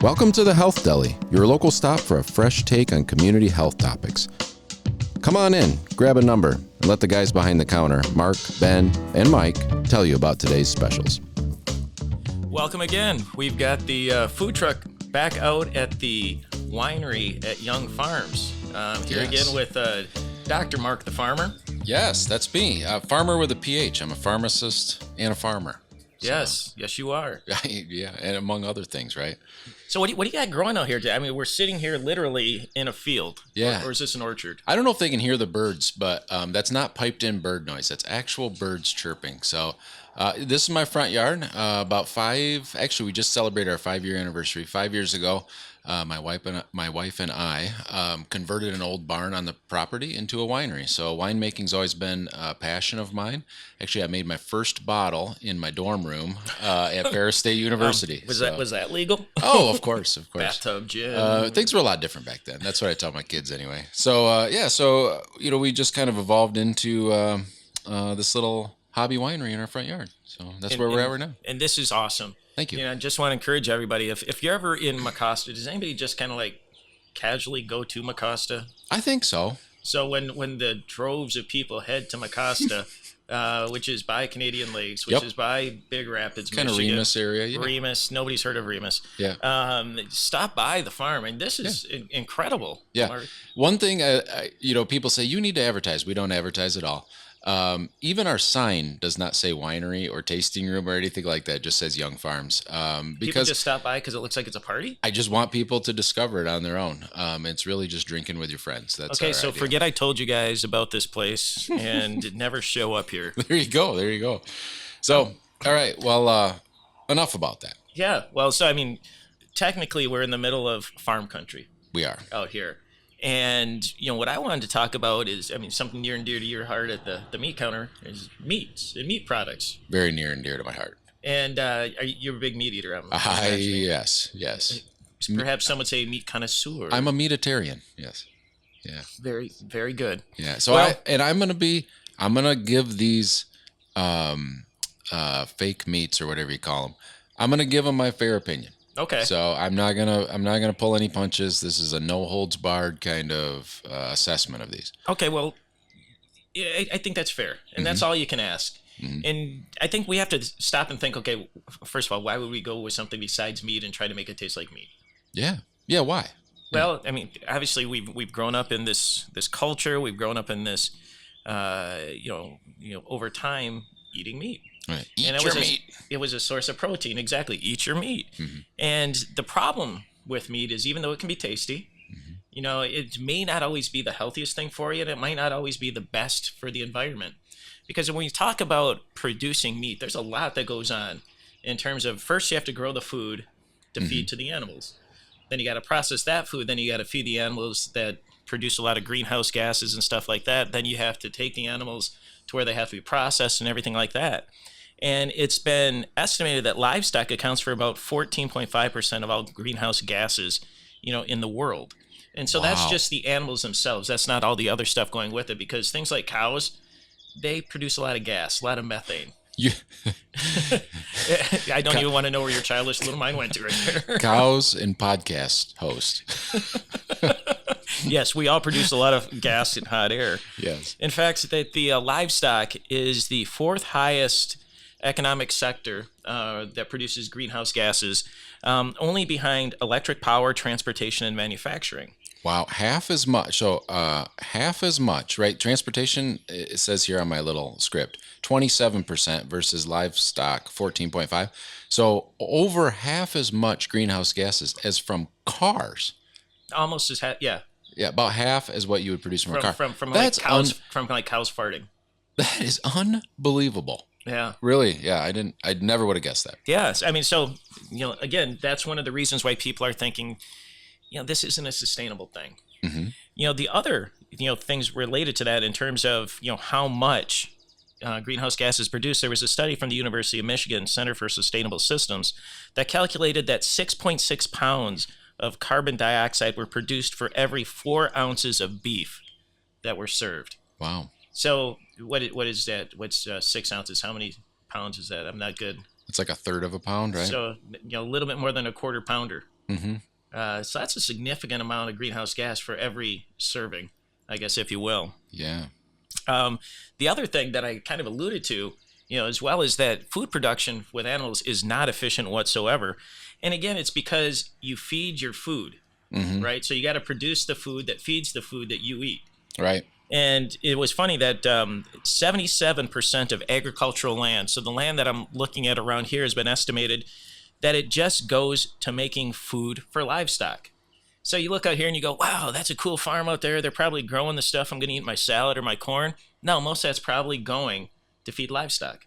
Welcome to the Health Deli, your local stop for a fresh take on community health topics. Come on in, grab a number, and let the guys behind the counter, Mark, Ben, and Mike, tell you about today's specials. Welcome again. We've got the food truck back out at the winery at Young Farms. Here again with Dr. Mark the Farmer. Yes, that's me. A farmer with a PH. I'm a pharmacist and a farmer. Yes, you are. Yeah, and among other things, right? So what do you got growing out here? I mean, we're sitting here literally in a field. Yeah. Or is this an orchard? I don't know if they can hear the birds, but that's not piped in bird noise. That's actual birds chirping. So this is my front yard. Actually, we just celebrated our 5-year anniversary. 5 years ago, my wife and I converted an old barn on the property into a winery. So winemaking's always been a passion of mine. Actually, I made my first bottle in my dorm room at Ferris State University. Was that legal? Oh, of course. Bathtub gin. Things were a lot different back then. That's what I tell my kids anyway. So we just kind of evolved into this little hobby winery in our front yard. So that's where we're at right now. And this is awesome. Thank you. I just want to encourage everybody, if you're ever in Mecosta, does anybody just kind of like casually go to Mecosta? I think so. So when the droves of people head to Mecosta, which is by Canadian Lakes, which is by Big Rapids, kind of Remus area. Yeah. Remus, nobody's heard of Remus. Yeah. Stop by the farm, and this is incredible. Yeah. Mark. One thing, people say you need to advertise. We don't advertise at all. Even our sign does not say winery or tasting room or anything like that. It just says Young Farms. People Because just stop by because it looks like it's a party? I just want people to discover it on their own. It's really just drinking with your friends. That's okay. our So idea. forget I told you guys about this place and never show up here. There you go. So, all right. Well, enough about that. Yeah. Well, so I mean, technically we're in the middle of farm country. We are. Out here. And, what I wanted to talk about is, something near and dear to your heart at the meat counter is meats and meat products. Very near and dear to my heart. And you're a big meat eater. Yes. Perhaps some would say meat connoisseur. I'm a meatitarian. Yes. Yeah. Very, very good. Yeah. So I'm gonna give these fake meats or whatever you call them. I'm gonna give them my fair opinion. Okay. So I'm not gonna pull any punches. This is a no holds barred kind of assessment of these. Okay. Well, I think that's fair, and that's all you can ask. Mm-hmm. And I think we have to stop and think. Okay, first of all, why would we go with something besides meat and try to make it taste like meat? Yeah. Why? Well, obviously we've grown up in this culture. We've grown up in this, over time eating meat. Right. Eat your meat. It was a source of protein. Exactly. Eat your meat. Mm-hmm. And the problem with meat is, even though it can be tasty, it may not always be the healthiest thing for you, and it might not always be the best for the environment. Because when you talk about producing meat, there's a lot that goes on in terms of, first you have to grow the food to feed to the animals. Then you got to process that food. Then you got to feed the animals that produce a lot of greenhouse gases and stuff like that. Then you have to take the animals to where they have to be processed and everything like that. And it's been estimated that livestock accounts for about 14.5% of all greenhouse gases, in the world. And so that's just the animals themselves. That's not all the other stuff going with it, because things like cows, they produce a lot of gas, a lot of methane. Yeah. I don't even want to know where your childish little mind went to right there. Cows and podcast host. Yes, we all produce a lot of gas and hot air. Yes. In fact, that the livestock is the fourth highest economic sector that produces greenhouse gases, only behind electric power, transportation, and manufacturing. Wow, half as much. So half as much, right? Transportation, it says here on my little script, 27% versus livestock, 14.5. So over half as much greenhouse gases as from cars. Almost as Yeah, about half as what you would produce from a car. From cows farting. That is unbelievable. Yeah. Really? Yeah, I never would have guessed that. Yes. So, again, that's one of the reasons why people are thinking, this isn't a sustainable thing. Mm-hmm. The other, things related to that in terms of, how much greenhouse gases produced. There was a study from the University of Michigan Center for Sustainable Systems that calculated that 6.6 pounds of carbon dioxide were produced for every 4 ounces of beef that were served. Wow. So what is that? What's 6 ounces? How many pounds is that? I'm not good. It's like a third of a pound, right? So, a little bit more than a quarter pounder So that's a significant amount of greenhouse gas for every serving, I guess, if you will. Yeah. The other thing that I kind of alluded to, as well, is that food production with animals is not efficient whatsoever. And again, it's because you feed your food, right? So you got to produce the food that feeds the food that you eat. Right. And it was funny that 77% of agricultural land, so the land that I'm looking at around here, has been estimated that it just goes to making food for livestock. So you look out here and you go, wow, that's a cool farm out there. They're probably growing the stuff I'm going to eat in my salad or my corn. No, most of that's probably going to feed livestock.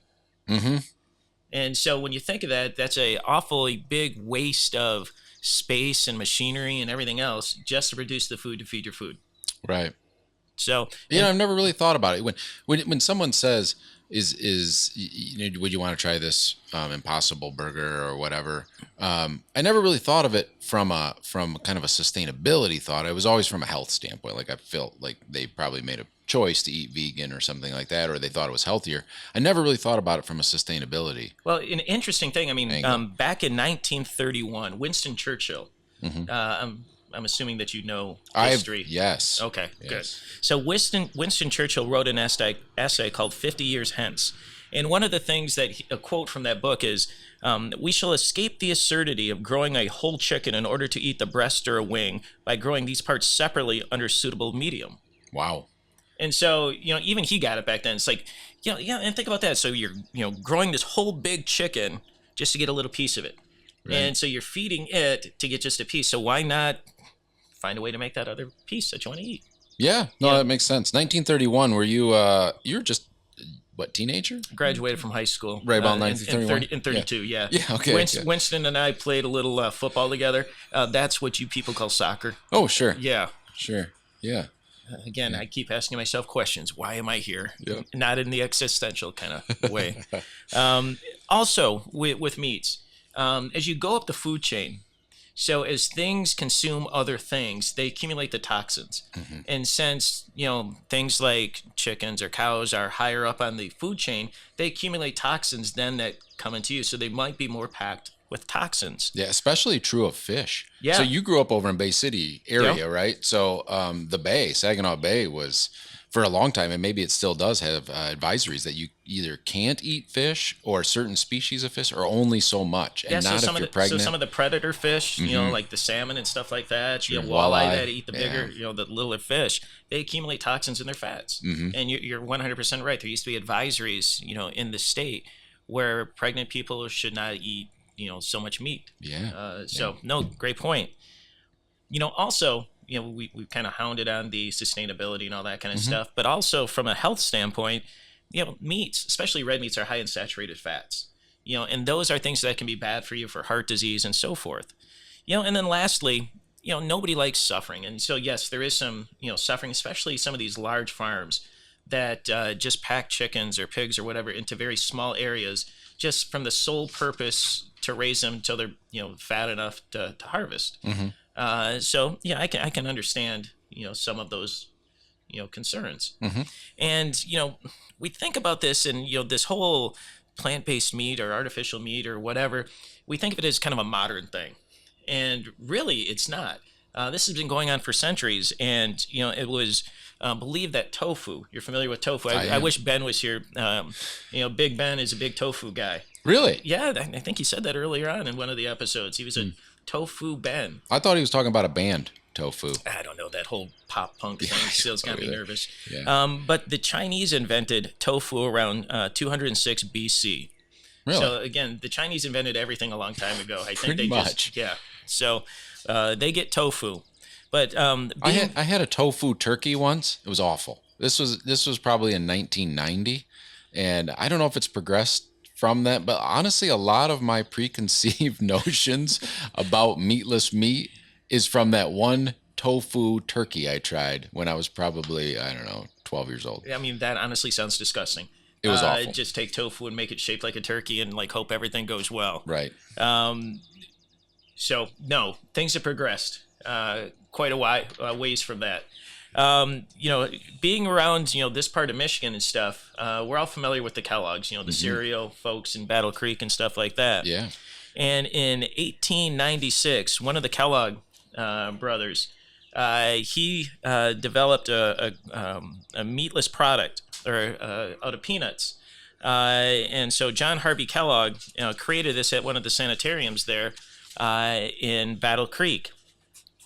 And so when you think of that, that's a awfully big waste of space and machinery and everything else just to produce the food to feed your food. Right. So, I've never really thought about it. When someone says, would you want to try this Impossible Burger or whatever? I never really thought of it from kind of a sustainability thought. It was always from a health standpoint. Like I felt like they probably made a choice to eat vegan or something like that, or they thought it was healthier. I never really thought about it from a sustainability. Well, an interesting thing. I mean, back in 1931, Winston Churchill. I'm assuming that you know history. Yes. Okay, yes. good. So Winston Churchill wrote an essay called 50 Years Hence. And one of the things a quote from that book is, we shall escape the absurdity of growing a whole chicken in order to eat the breast or a wing by growing these parts separately under suitable medium. Wow. And so, even he got it back then. It's like, and think about that. So you're, growing this whole big chicken just to get a little piece of it. Right. And so you're feeding it to get just a piece. So why not find a way to make that other piece that you want to eat? Yeah, no, that makes sense. 1931, were you were just, what, teenager? Graduated from high school. Right about 1931? In 32, yeah. Yeah, okay. Winston and I played a little football together. That's what you people call soccer. Oh, sure. Yeah. Sure, yeah. Again, I keep asking myself questions. Why am I here? Yep. Not in the existential kind of way. Also, with meats, as you go up the food chain, so as things consume other things, they accumulate the toxins. And since, things like chickens or cows are higher up on the food chain, they accumulate toxins then that come into you. So they might be more packed with toxins. Yeah, especially true of fish. Yeah. So you grew up over in Bay City area, right? So the Bay, Saginaw Bay, was for a long time, and maybe it still does have advisories that you either can't eat fish or certain species of fish, or only so much, and not if you're pregnant. So some of the predator fish, like the salmon and stuff like that, walleye that eat the bigger, the littler fish, they accumulate toxins in their fats. And you're 100% right. There used to be advisories, in the state where pregnant people should not eat, so much meat. Yeah. No, great point. Also, we kind of hounded on the sustainability and all that kind of stuff, but also from a health standpoint, meats, especially red meats, are high in saturated fats, and those are things that can be bad for you for heart disease and so forth. And then lastly, nobody likes suffering. And so, yes, there is some, suffering, especially some of these large farms that just pack chickens or pigs or whatever into very small areas just from the sole purpose to raise them till they're, fat enough to harvest. So yeah, I can understand, some of those, concerns. And, we think about this and, this whole plant-based meat or artificial meat or whatever, we think of it as kind of a modern thing. And really it's not. This has been going on for centuries. And, it was believed that tofu, you're familiar with tofu. I wish Ben was here. Big Ben is a big tofu guy. Really? Yeah, I think he said that earlier on in one of the episodes. He was a tofu Ben. I thought he was talking about a band, Tofu. I don't know, that whole pop punk thing still's got me nervous. Yeah. But the Chinese invented tofu around 206 BC. Really? So again, the Chinese invented everything a long time ago. I think Pretty much. So they get tofu. But I had a tofu turkey once. It was awful. This was probably in 1990, and I don't know if it's progressed from that, but honestly, a lot of my preconceived notions about meatless meat is from that one tofu turkey I tried when I was probably, 12 years old. I mean, that honestly sounds disgusting. It was awful. Just take tofu and make it shaped like a turkey and hope everything goes well. Right. So no, things have progressed quite a ways from that. Being around, this part of Michigan and stuff, we're all familiar with the Kellogg's, the cereal folks in Battle Creek and stuff like that. Yeah. And in 1896, one of the Kellogg brothers, he developed a meatless product or out of peanuts. And so John Harvey Kellogg created this at one of the sanitariums there in Battle Creek.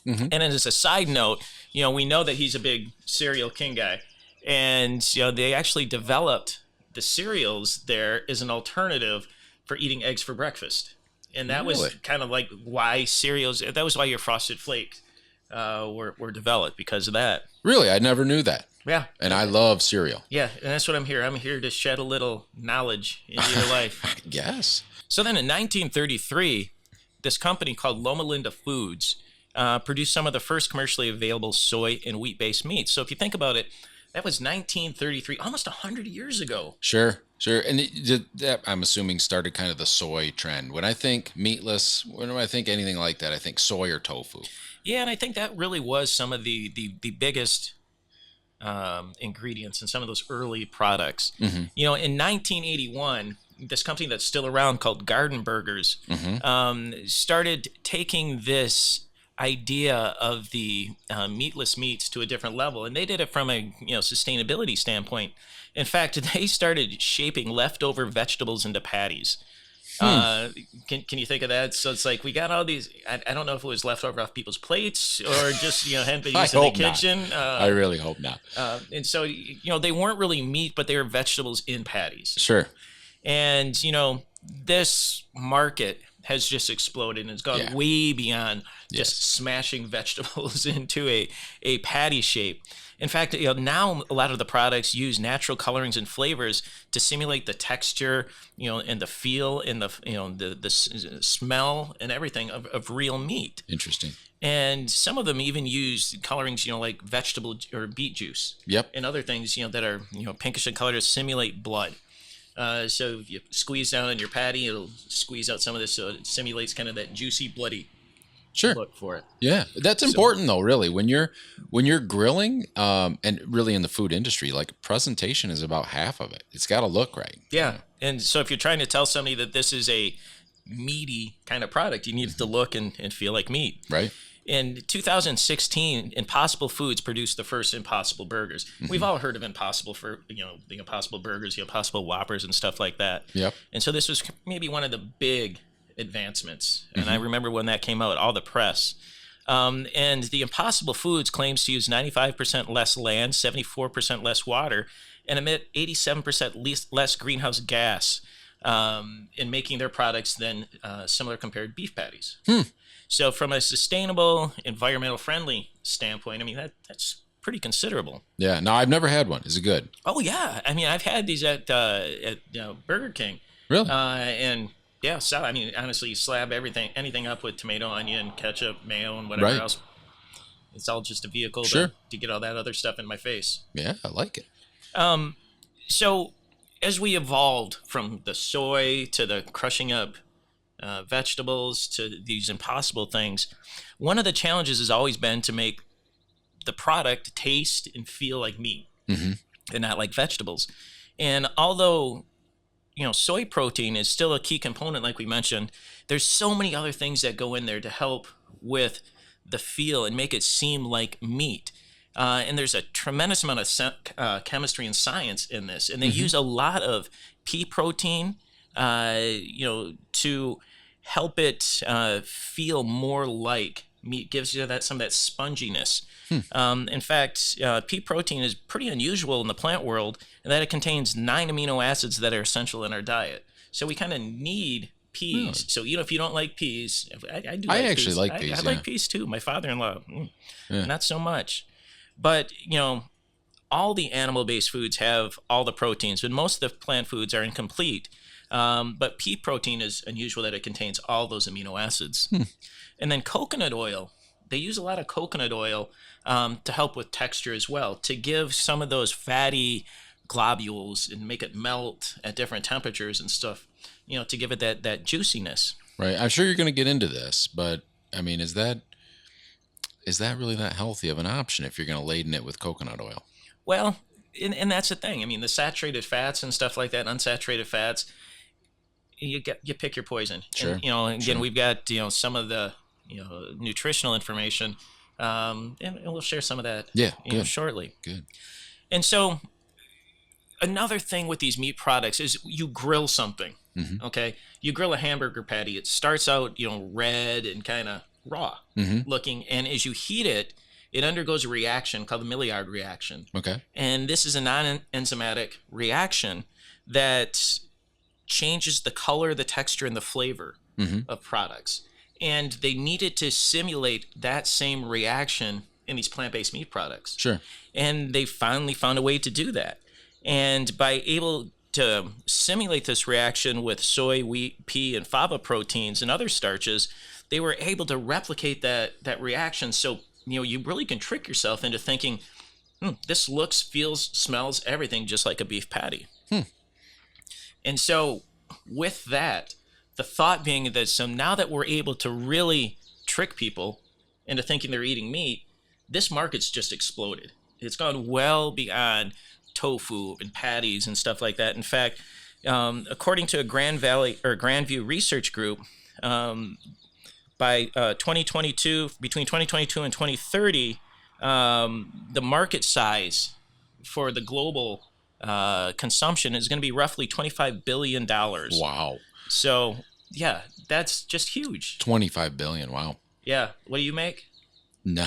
Mm-hmm. And as a side note, we know that he's a big cereal king guy. And, they actually developed the cereals there as an alternative for eating eggs for breakfast. And that was kind of like why cereals, that was why your Frosted Flakes were developed, because of that. Really? I never knew that. Yeah. And I love cereal. Yeah, and that's what I'm here. I'm here to shed a little knowledge into your life. Yes. So then in 1933, this company called Loma Linda Foods produced some of the first commercially available soy and wheat-based meats. So if you think about it, that was 1933, almost 100 years ago. Sure. And that, I'm assuming, started kind of the soy trend. When I think meatless, when I think anything like that, I think soy or tofu. Yeah, and I think that really was some of the biggest ingredients in some of those early products. Mm-hmm. In 1981, this company that's still around called Garden Burgers started taking this idea of the meatless meats to a different level, and they did it from a sustainability standpoint. In fact, they started shaping leftover vegetables into patties. Can you think of that? So it's like we got all these. I don't know if it was leftover off people's plates or just hadn't been used in the kitchen. I really hope not. And so they weren't really meat, but they were vegetables in patties. Sure. And this market has just exploded and it's gone way beyond just smashing vegetables into a patty shape. In fact, now a lot of the products use natural colorings and flavors to simulate the texture, and the feel and the smell and everything of real meat. Interesting. And some of them even use colorings, like vegetable or beet juice. Yep. And other things, that are pinkish in color to simulate blood. So if you squeeze down on your patty, it'll squeeze out some of this, so it simulates kind of that juicy, bloody look for it. Yeah, that's important though. Really, when you're grilling, and really in the food industry, like presentation is about half of it. It's got to look right. Yeah, and so if you're trying to tell somebody that this is a meaty kind of product, you need it to look and feel like meat. Right. In 2016, Impossible Foods produced the first Impossible Burgers. Mm-hmm. We've all heard of Impossible for the Impossible Burgers, the Impossible Whoppers, and stuff like that. Yep. And so this was maybe one of the big advancements. And I remember when that came out, all the press. And the Impossible Foods claims to use 95% less land, 74% less water, and emit 87% less greenhouse gas in making their products than similar compared beef patties. So from a sustainable, environmental friendly standpoint, I mean, that's pretty considerable. Yeah. No, I've never had one. Is it good? Oh, yeah. I mean, I've had these at Burger King. Really? And yeah, so I mean, honestly, you slab anything up with tomato, onion, ketchup, mayo, and whatever else. It's all just a vehicle to get all that other stuff in my face. Yeah, I like it. So as we evolved from the soy to the crushing up vegetables to these impossible things, one of the challenges has always been to make the product taste and feel like meat and not like vegetables. And although soy protein is still a key component, like we mentioned, there's so many other things that go in there to help with the feel and make it seem like meat. And there's a tremendous amount of chemistry and science in this. And they use a lot of pea protein, to help it feel more like meat, gives you some of that sponginess. In fact, pea protein is pretty unusual in the plant world in that it contains 9 amino acids that are essential in our diet. So we kind of need peas. So if you don't like peas, I do. I actually like peas. I like peas too. My father-in-law, not so much. But all the animal-based foods have all the proteins, but most of the plant foods are incomplete. But pea protein is unusual that it contains all those amino acids. And then coconut oil. They use a lot of coconut oil to help with texture as well, to give some of those fatty globules and make it melt at different temperatures and stuff, to give it that juiciness. Right. I'm sure you're going to get into this, but I mean, is that really that healthy of an option if you're going to laden it with coconut oil? Well, and that's the thing. I mean, the saturated fats and stuff like that, unsaturated fats, you pick your poison. Sure. And, again, Sure. we've got some of the nutritional information, and we'll share some of that Yeah. Good. shortly. Good. And so another thing with these meat products is you grill something. Mm-hmm. Okay, you grill a hamburger patty. It starts out red and kind of raw Mm-hmm. looking, and as you heat it, it undergoes a reaction called the Maillard reaction. Okay. And this is a non-enzymatic reaction that changes the color, the texture, and the flavor Mm-hmm. of products. And they needed to simulate that same reaction in these plant-based meat products. Sure. And they finally found a way to do that. And by able to simulate this reaction with soy, wheat, pea, and fava proteins and other starches, they were able to replicate that reaction. So, you really can trick yourself into thinking, this looks, feels, smells, everything just like a beef patty. And so with that, the thought being that so now that we're able to really trick people into thinking they're eating meat, this market's just exploded. It's gone well beyond tofu and patties and stuff like that. In fact, according to a Grandview research group, by 2022, between 2022 and 2030, the market size for the global consumption is going to be roughly $25 billion. Wow. So, yeah, that's just huge. 25 billion. Wow. Yeah. What do you make? No.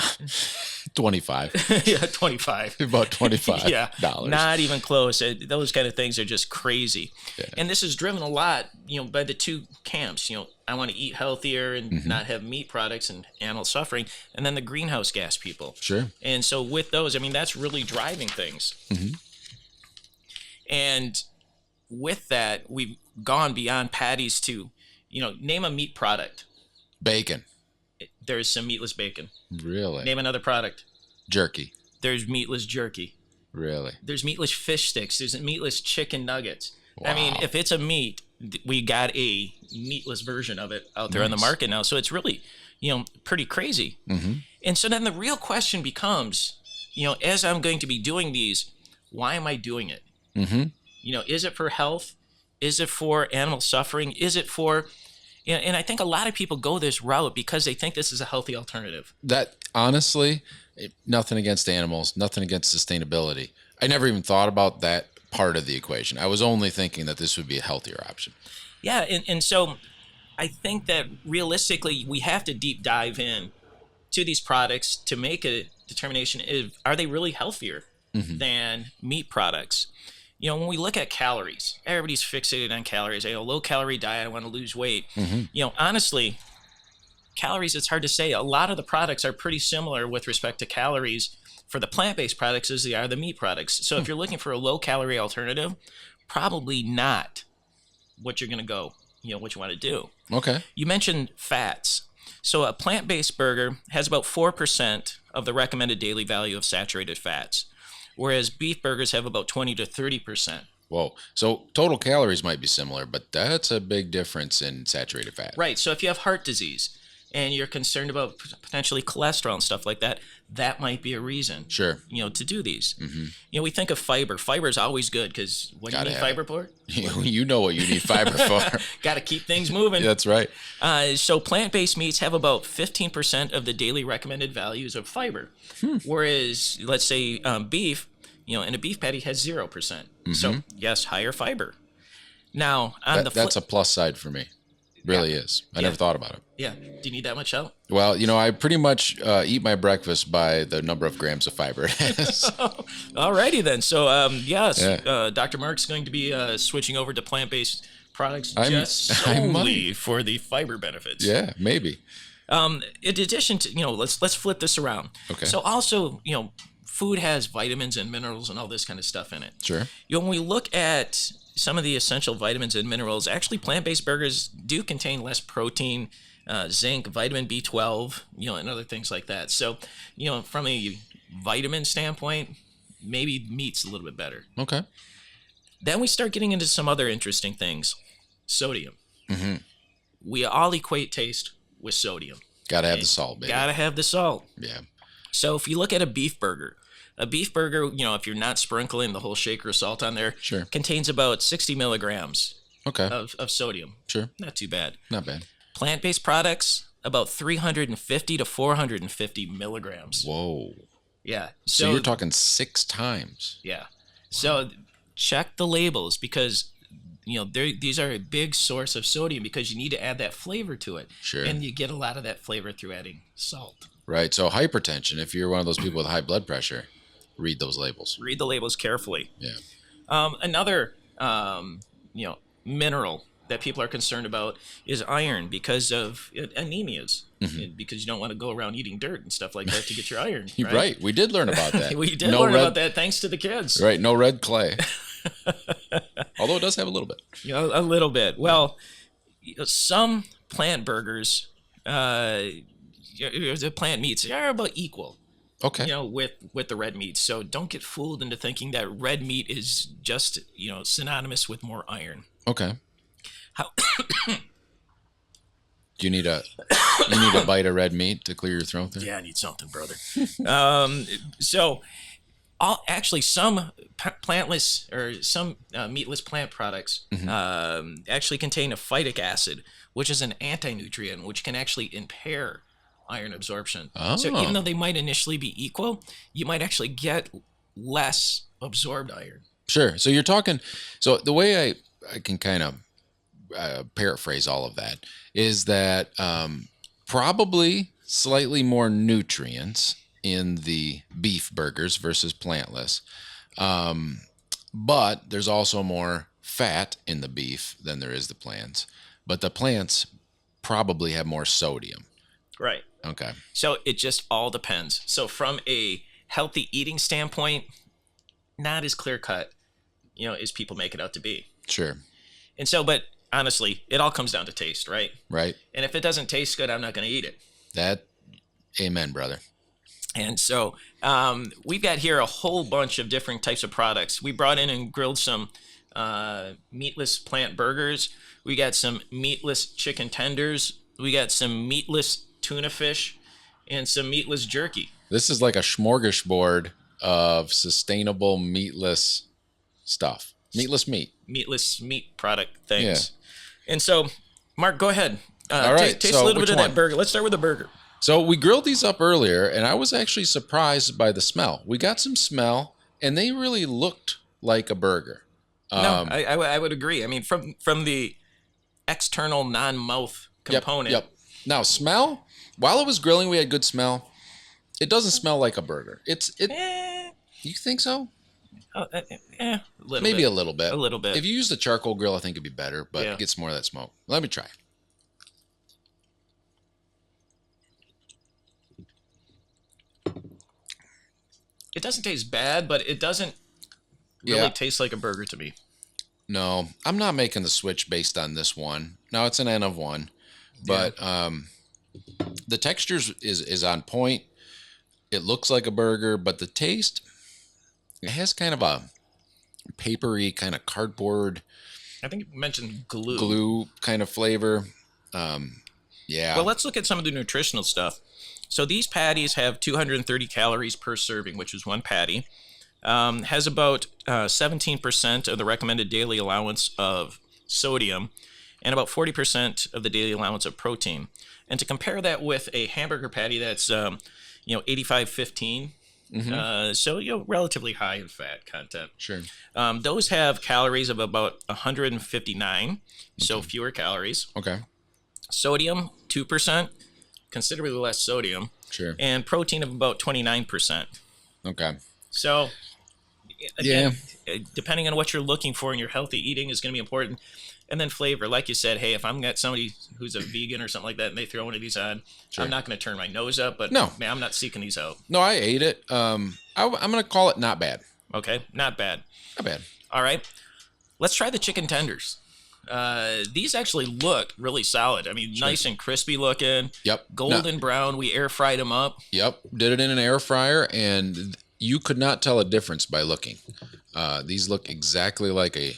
25. Yeah, 25. About 25 Yeah, dollars. not even close. Those kind of things are just crazy. Yeah. And this is driven a lot, by the two camps. I want to eat healthier and Mm-hmm. not have meat products and animal suffering, and then the greenhouse gas people. Sure. And so with those, that's really driving things. Mm-hmm. And with that, we've gone beyond patties to, name a meat product. Bacon. There's some meatless bacon. Really? Name another product. Jerky. There's meatless jerky. Really? There's meatless fish sticks. There's meatless chicken nuggets. I mean, Wow. if it's a meat, we got a meatless version of it out there on the Nice. market now. So it's really, pretty crazy. Mm-hmm. And so then the real question becomes, as I'm going to be doing these, why am I doing it? Mm-hmm. Is it for health? Is it for animal suffering? Is it for, and I think a lot of people go this route because they think this is a healthy alternative. That honestly, nothing against animals, nothing against sustainability. I never even thought about that part of the equation. I was only thinking that this would be a healthier option. Yeah, and so I think that realistically we have to deep dive in to these products to make a determination if are they really healthier than meat products. When we look at calories, everybody's fixated on calories. Low calorie diet, I want to lose weight. Honestly, calories, it's hard to say. A lot of the products are pretty similar with respect to calories for the plant-based products as they are the meat products. So if you're looking for a low calorie alternative, probably not what you're going to go, what you want to do. Okay. You mentioned fats. So a plant-based burger has about 4% of the recommended daily value of saturated fats, whereas beef burgers have about 20 to 30%. Whoa. So total calories might be similar, but that's a big difference in saturated fat. Right. So if you have heart disease and you're concerned about potentially cholesterol and stuff like that, that might be a reason. Sure. To do these. We think of fiber. Fiber is always good because what do you Gotta need have fiber it. for? You know what you need fiber for. Got to keep things moving. That's right. So plant-based meats have about 15% of the daily recommended values of fiber, whereas let's say beef, in a beef patty has 0%. So yes, higher fiber. Now on That's a plus side for me. Really is. I never thought about it. Yeah. Do you need that much help? Well, I pretty much eat my breakfast by the number of grams of fiber it has. Alrighty then. So yes, Yeah. Dr. Mark's going to be switching over to plant-based products I just might. solely for the fiber benefits. Yeah, maybe. In addition to, let's flip this around. Okay. So also, food has vitamins and minerals and all this kind of stuff in it. Sure. When we look at some of the essential vitamins and minerals, actually plant-based burgers do contain less protein, zinc, vitamin B12, and other things like that. So, from a vitamin standpoint, maybe meat's a little bit better. Okay. Then we start getting into some other interesting things. Sodium. We all equate taste with sodium. Gotta have the salt, baby. Gotta have the salt. Yeah. So if you look at a beef burger, if you're not sprinkling the whole shaker of salt on there, Sure. contains about 60 milligrams Okay. of sodium. Sure. Not too bad. Not bad. Plant-based products, about 350 to 450 milligrams. Whoa. Yeah. So you're talking 6 times. Yeah. So check the labels because these are a big source of sodium because you need to add that flavor to it. Sure. And you get a lot of that flavor through adding salt. Right. So hypertension, if you're one of those people with high blood pressure, read those labels. Read the labels carefully. Yeah. Another mineral that people are concerned about is iron because of anemias, because you don't want to go around eating dirt and stuff like that to get your iron. Right. Right. We did learn about that. We did learn about that thanks to the kids. Right. No red clay. Although it does have a little bit. A little bit. Well, some plant burgers, the plant meats are about equal. Okay. With the red meat. So don't get fooled into thinking that red meat is just, synonymous with more iron. Okay. How Do you need a bite of red meat to clear your throat there? Yeah, I need something, brother. Actually, some plantless or some meatless plant products actually contain a phytic acid, which is an anti-nutrient, which can actually impair iron absorption. Oh. So even though they might initially be equal, you might actually get less absorbed iron. Sure. So you're talking. So the way I can kind of paraphrase all of that is that probably slightly more nutrients in the beef burgers versus plantless, but there's also more fat in the beef than there is the plants. But the plants probably have more sodium. Right. Okay. So it just all depends. So from a healthy eating standpoint, not as clear cut, as people make it out to be. Sure. And so, but honestly, it all comes down to taste, right? Right. And if it doesn't taste good, I'm not going to eat it. Amen, brother. And so we've got here a whole bunch of different types of products. We brought in and grilled some meatless plant burgers. We got some meatless chicken tenders. We got some meatless tuna fish and some meatless jerky. This is like a smorgasbord of sustainable meatless stuff. Meatless meat. Meatless meat product things. Yeah. And so, Mark, go ahead. All right. Taste a little bit of that burger. Let's start with the burger. So we grilled these up earlier, and I was actually surprised by the smell. We got some smell, and they really looked like a burger. I would agree. I mean, from the external non-mouth component. Yep. Now, smell, while it was grilling, we had good smell. It doesn't smell like a burger. You think so? Maybe bit. a little bit. A little bit. If you use the charcoal grill, I think it'd be better, but it gets more of that smoke. Let me try. It doesn't taste bad, but it doesn't really taste like a burger to me. No, I'm not making the switch based on this one. Now, it's an N of 1, but the texture is on point. It looks like a burger, but the taste, it has kind of a papery, kind of cardboard. I think you mentioned glue. Glue kind of flavor. Yeah. Well, let's look at some of the nutritional stuff. So these patties have 230 calories per serving, which is one patty. Has about 17% of the recommended daily allowance of sodium and about 40% of the daily allowance of protein. And to compare that with a hamburger patty that's 85-15, so relatively high in fat content. Sure. Those have calories of about 159, so fewer calories. Okay. Sodium 2%, considerably less sodium. Sure. And protein of about 29%. Okay. So again, depending on what you're looking for in your healthy eating is going to be important. And then flavor, like you said, hey, if I'm got somebody who's a vegan or something like that and they throw one of these on, I'm not going to turn my nose up, but man, I'm not seeking these out. No, I ate it. I'm going to call it not bad. Okay, not bad. Not bad. All right, let's try the chicken tenders. These actually look really solid. I mean, nice and crispy looking. Yep. Golden brown. We air fried them up. Yep. Did it in an air fryer, and you could not tell a difference by looking. These look exactly like a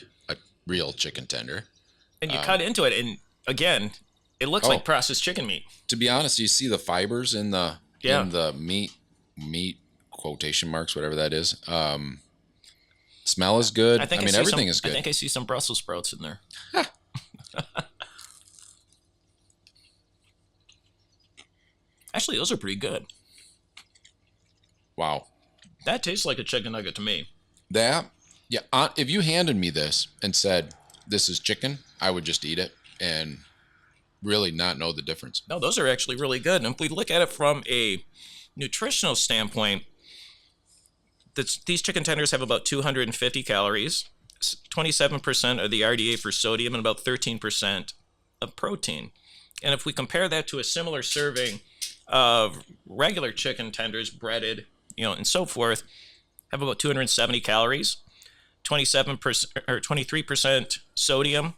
real chicken tender. And you cut into it, and again, it looks like processed chicken meat. To be honest, you see the fibers in the meat quotation marks, whatever that is. Smell is good. I think I mean, see everything some, is I good. think I see some Brussels sprouts in there. Actually, those are pretty good. Wow. That tastes like a chicken nugget to me. That, yeah. If you handed me this and said this is chicken, I would just eat it and really not know the difference. No, those are actually really good. And if we look at it from a nutritional standpoint, these chicken tenders have about 250 calories, 27% of the RDA for sodium, and about 13% of protein. And if we compare that to a similar serving of regular chicken tenders, breaded, and so forth, have about 270 calories, 27% or 23% sodium,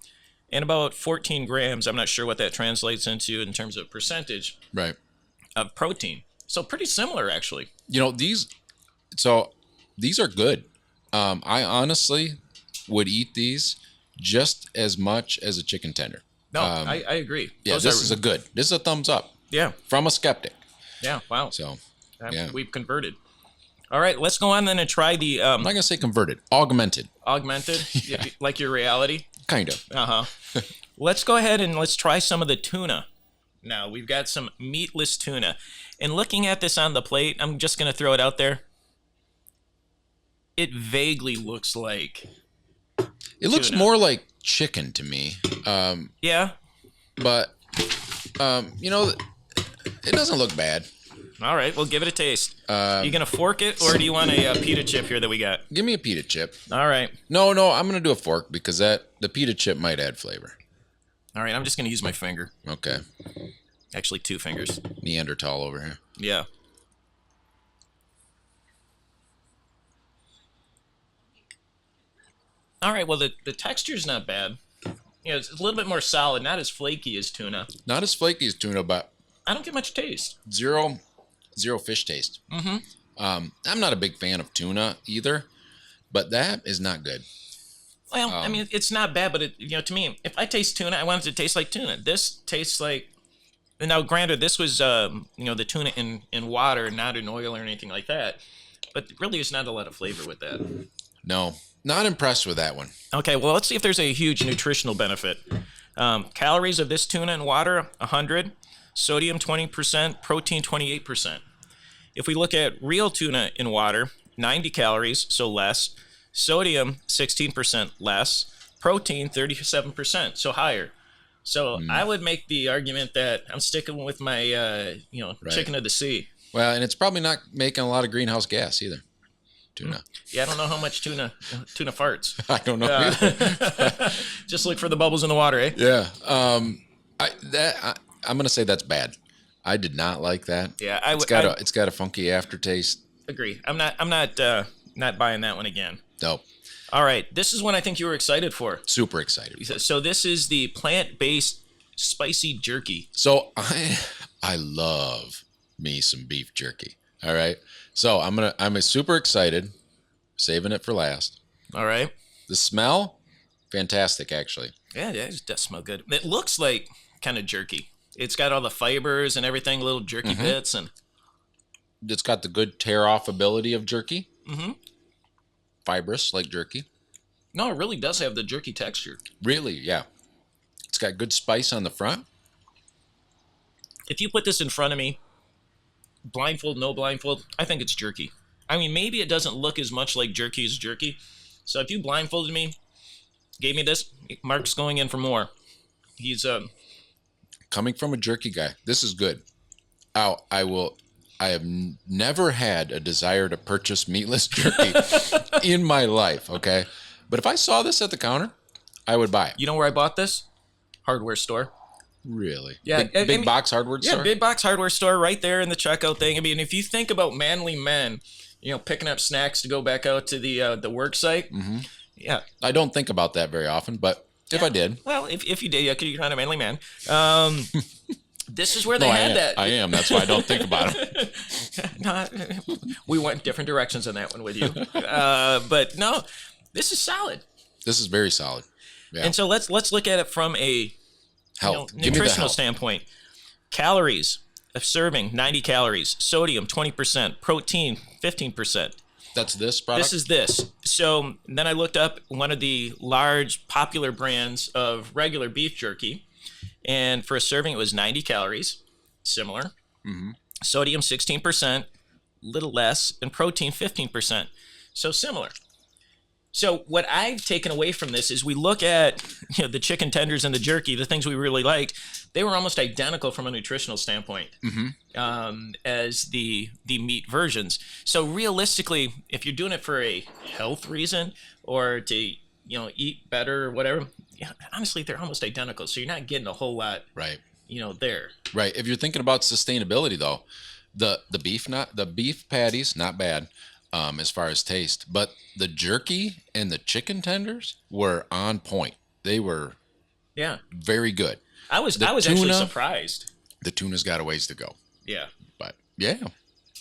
and about 14 grams. I'm not sure what that translates into in terms of percentage Right. of protein. So pretty similar, actually. These are good. I honestly would eat these just as much as a chicken tender. No, I agree. Yeah, this is a thumbs up Yeah, from a skeptic. yeah, wow. So, yeah. We've converted. All right, let's go on then and try the I'm not gonna say converted, augmented, augmented, like your reality. kind of. Uh-huh. Let's go ahead and let's try some of the tuna. Now, we've got some meatless tuna. And looking at this on the plate, I'm just going to throw it out there. It vaguely looks like It looks tuna. more like chicken to me. Yeah. But it doesn't look bad. All right, we'll give it a taste. You going to fork it, or do you want a pita chip here that we got? Give me a pita chip. All right. No, I'm gonna do a fork because the pita chip might add flavor. All right, I'm just going to use my finger. Okay. Actually, 2 fingers. Neanderthal over here. Yeah. All right, well, the texture's not bad. It's a little bit more solid, not as flaky as tuna. Not as flaky as tuna, but I don't get much taste. zero fish taste. Mm-hmm. I'm not a big fan of tuna either, but that is not good. Well, I mean, it's not bad, but to me, if I taste tuna, I want it to taste like tuna. This tastes like. Now, granted, this was the tuna in water, not in oil or anything like that. But really, there's not a lot of flavor with that. No, not impressed with that one. Okay, well, let's see if there's a huge nutritional benefit. Calories of this tuna in water, 100. Sodium, 20%. Protein, 28%. If we look at real tuna in water, 90 calories, so less. Sodium, 16% less. Protein, 37%, so higher. So I would make the argument that I'm sticking with my, chicken of the sea. Well, and it's probably not making a lot of greenhouse gas either. Tuna. Yeah, I don't know how much tuna farts. I don't know either. Just look for the bubbles in the water, eh? Yeah. I'm gonna say that's bad. I did not like that. Yeah, it's got a funky aftertaste. Agree. I'm not buying that one again. No. All right, this is one I think you were excited for. Super excited. So this is the plant-based spicy jerky. So I love me some beef jerky. All right. So I'm super excited, saving it for last. All right. The smell, fantastic actually. Yeah, it does smell good. It looks like kind of jerky. It's got all the fibers and everything, little jerky bits, and it's got the good tear off ability of jerky. Mm-hmm. Fibrous like jerky. No, it really does have the jerky texture. Really, yeah. It's got good spice on the front. If you put this in front of me, blindfold, no blindfold, I think it's jerky. I mean, maybe it doesn't look as much like jerky as jerky. So if you blindfolded me, gave me this, Mark's going in for more. He's coming from a jerky guy. This is good. I have never had a desire to purchase meatless jerky in my life, okay? But if I saw this at the counter, I would buy it. You know where I bought this? Hardware store. Really? Yeah. Big box hardware store? Yeah, big box hardware store right there in the checkout thing. I mean, if you think about manly men, picking up snacks to go back out to the work site. Mm-hmm. Yeah. I don't think about that very often, but if I did. Well, if you did, yeah, you're not a manly man. This is where they had that. I am. That's why I don't think about it. No, we went different directions on that one with you. But no, this is solid. This is very solid. Yeah. And so let's look at it from a health. Nutritional standpoint. Calories of serving, 90 calories. Sodium, 20%. Protein, 15%. That's this product? This is this. So then I looked up one of the large popular brands of regular beef jerky, and for a serving it was 90 calories, similar. Sodium 16%, little less, and protein 15%. So similar. So what I've taken away from this is we look at the chicken tenders and the jerky, the things we really liked. They were almost identical from a nutritional standpoint as the meat versions. So realistically, if you're doing it for a health reason or to eat better or whatever, honestly they're almost identical. So you're not getting a whole lot Right. There. Right. If you're thinking about sustainability, though, the beef patties not bad as far as taste, but the jerky and the chicken tenders were on point. They were very good. I was actually surprised. The tuna's got a ways to go, Yeah. but yeah,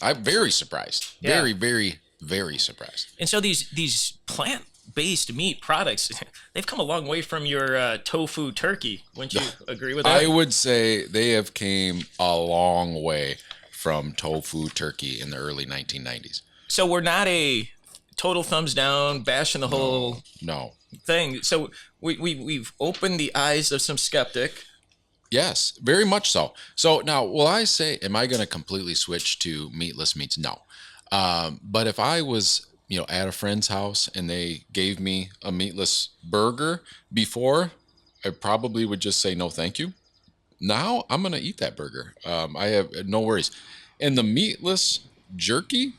I'm very surprised. Yeah. Very, very, very surprised. And so these plant-based meat products, they've come a long way from your tofu turkey. Wouldn't you agree with that? I would say they have came a long way from tofu turkey in the early 1990s. So we're not a total thumbs down, bashing the whole thing. So we've opened the eyes of some skeptic. Yes, very much so. So now, will I say, am I going to completely switch to meatless meats? No. But if I was, at a friend's house and they gave me a meatless burger before, I probably would just say no, thank you. Now I'm going to eat that burger. I have no worries. And the meatless jerky,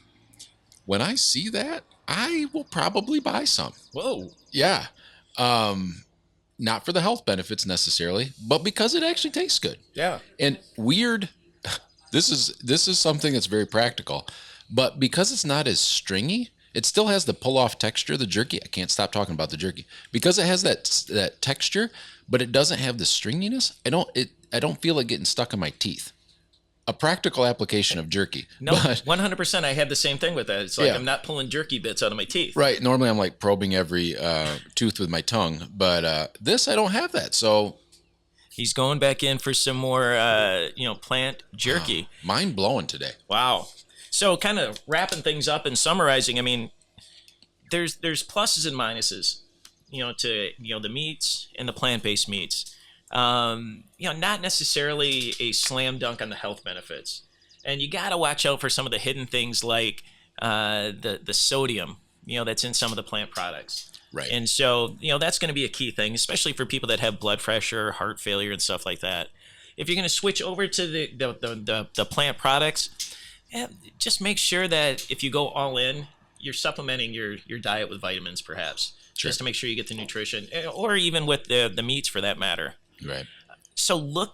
when I see that, I will probably buy some. Whoa. Yeah. Not for the health benefits necessarily, but because it actually tastes good. Yeah. And weird, this is something that's very practical, but because it's not as stringy, it still has the pull off texture, the jerky. I can't stop talking about the jerky. Because it has that texture, but it doesn't have the stringiness. I don't feel it getting stuck in my teeth. A practical application of jerky. No, 100%. I had the same thing with that. It's like I'm not pulling jerky bits out of my teeth. Right. Normally I'm like probing every tooth with my tongue, but this, I don't have that. So he's going back in for some more, plant jerky. Mind blowing today. Wow. So kind of wrapping things up and summarizing, I mean, there's pluses and minuses, to, the meats and the plant-based meats. Not necessarily a slam dunk on the health benefits. And you got to watch out for some of the hidden things like the sodium, that's in some of the plant products. Right. And so, that's going to be a key thing, especially for people that have blood pressure, heart failure, and stuff like that. If you're going to switch over to the plant products, just make sure that if you go all in, you're supplementing your diet with vitamins, perhaps, just to make sure you get the nutrition, or even with the meats for that matter. Right. So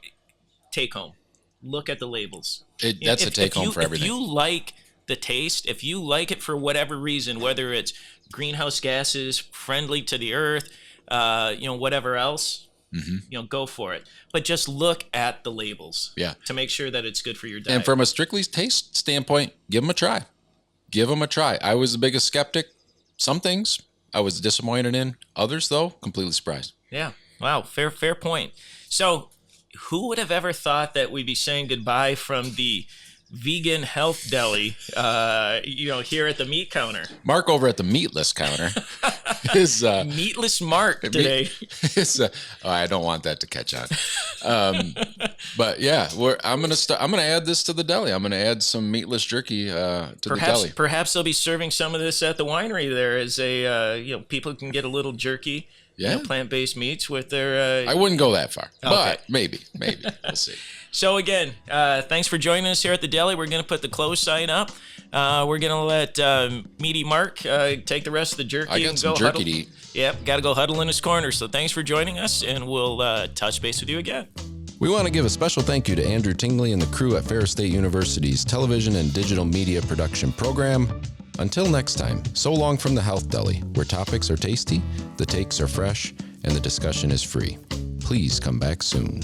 take home, look at the labels. That's a take home for everything. If you like the taste, if you like it for whatever reason, whether it's greenhouse gases, friendly to the earth, whatever else, go for it. But just look at the labels to make sure that it's good for your diet. And from a strictly taste standpoint, give them a try. Give them a try. I was the biggest skeptic. Some things I was disappointed in. Others, though, completely surprised. Yeah. Wow. Fair point. So who would have ever thought that we'd be saying goodbye from the vegan health deli, here at the meat counter? Mark over at the meatless counter is meatless Mark today. I don't want that to catch on. But yeah, I'm gonna add this to the deli. I'm gonna add some meatless jerky to the deli. Perhaps they'll be serving some of this at the winery there as people can get a little jerky. Yeah. Plant-based meats with their... I wouldn't go that far, okay. But maybe. We'll see. So again, thanks for joining us here at the deli. We're going to put the close sign up. We're going to let Meaty Mark take the rest of the jerky. I got some jerky to eat. Yep, got to go huddle in his corner. So thanks for joining us, and we'll touch base with you again. We want to give a special thank you to Andrew Tingley and the crew at Ferris State University's television and digital media production program. Until next time, so long from the Health Deli, where topics are tasty, the takes are fresh, and the discussion is free. Please come back soon.